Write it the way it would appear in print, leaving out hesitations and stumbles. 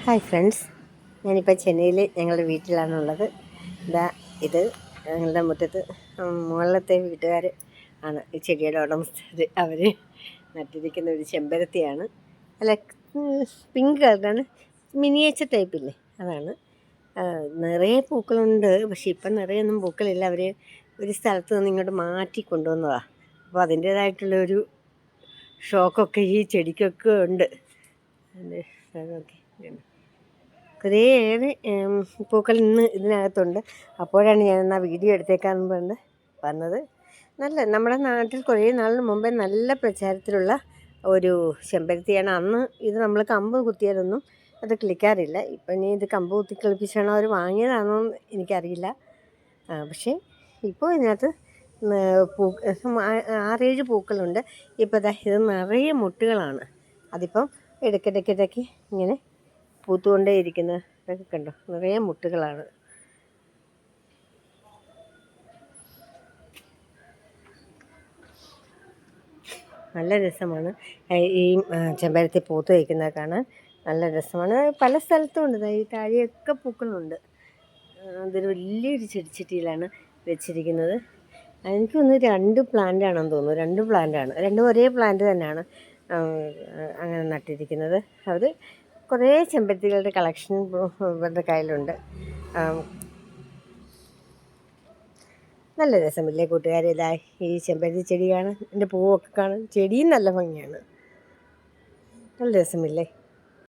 Hi friends, ഞാനിപ്പോൾ ചെന്നൈയിൽ ഞങ്ങളുടെ വീട്ടിലാണുള്ളത്. ഇത് ഞങ്ങളുടെ മുറ്റത്ത് മുകളിലത്തെ വീട്ടുകാർ ആണ് ഈ ചെടിയുടെ ഉടമസ്ഥർ. അവർ നട്ടിരിക്കുന്ന ഒരു ചെമ്പരത്തിയാണ്. അല്ല, പിങ്ക് കളറാണ്, മിനിയേച്ചർ ടൈപ്പില്ലേ, അതാണ്. നിറയെ പൂക്കളുണ്ട്, പക്ഷെ ഇപ്പം നിറയൊന്നും പൂക്കളില്ല. അവർ ഒരു സ്ഥലത്ത് നിന്ന് ഇങ്ങോട്ട് മാറ്റി കൊണ്ടുവന്നതാണ്. അപ്പോൾ അതിൻ്റേതായിട്ടുള്ളൊരു ഷോക്കൊക്കെ ഈ ചെടിക്കൊക്കെ ഉണ്ട്. ഓക്കെ, കുറേയേറെ പൂക്കൾ ഇന്ന് ഇതിനകത്തുണ്ട്. അപ്പോഴാണ് ഞാൻ ആ വീഡിയോ എടുത്തേക്കാന്ന് പറഞ്ഞ് വന്നത്. നമ്മുടെ നാട്ടിൽ കുറേ നാളിന് മുമ്പേ നല്ല പ്രചാരത്തിലുള്ള ഒരു ചെമ്പരത്തിയാണ്. അന്ന് ഇത് നമ്മൾ കമ്പ് കുത്തിയാലൊന്നും അത് കിളിക്കാറില്ല. ഇപ്പം ഇനി ഇത് കമ്പ് കുത്തി കിളിപ്പിച്ചാണോ അവർ വാങ്ങിയതാണോ എനിക്കറിയില്ല. പക്ഷേ ഇപ്പോൾ ഇതിനകത്ത് 6-7 പൂക്കളുണ്ട്. ഇപ്പോൾ ഇത് നിറയെ മുട്ടുകളാണ്. അതിപ്പം ഇടയ്ക്കിടയ്ക്ക് ഇങ്ങനെ പൂത്തുകൊണ്ടേ ഇരിക്കുന്നത്. ഇതൊക്കെ കണ്ടോ, നിറയെ മുട്ടുകളാണ്. നല്ല രസമാണ് ഈ ചെമ്പരത്തി പൂത്ത് വയ്ക്കുന്നത് കാണാൻ. നല്ല രസമാണ്. പല സ്ഥലത്തും ഉണ്ട്. ഈ താഴെയൊക്കെ പൂക്കളുണ്ട്. അതൊരു വലിയൊരു ചെടിച്ചട്ടിയിലാണ് വെച്ചിരിക്കുന്നത്. എനിക്കൊന്ന് 2 പ്ലാന്റാണെന്ന് തോന്നുന്നു. 2 പ്ലാന്റാണ്, രണ്ടും ഒരേ പ്ലാന്റ് തന്നെയാണ് അങ്ങനെ നട്ടിരിക്കുന്നത്. അവർ കുറേ ചെമ്പരത്തികളുടെ കളക്ഷൻ ഇവരുടെ കയ്യിലുണ്ട്. നല്ല രസമില്ലേ കൂട്ടുകാരെ? ഇതായി ഈ ചെമ്പരത്തി ചെടി കാണാൻ, എൻ്റെ പൂവൊക്കെ കാണാൻ, ചെടിയും നല്ല ഭംഗിയാണ്. നല്ല രസമില്ലേ?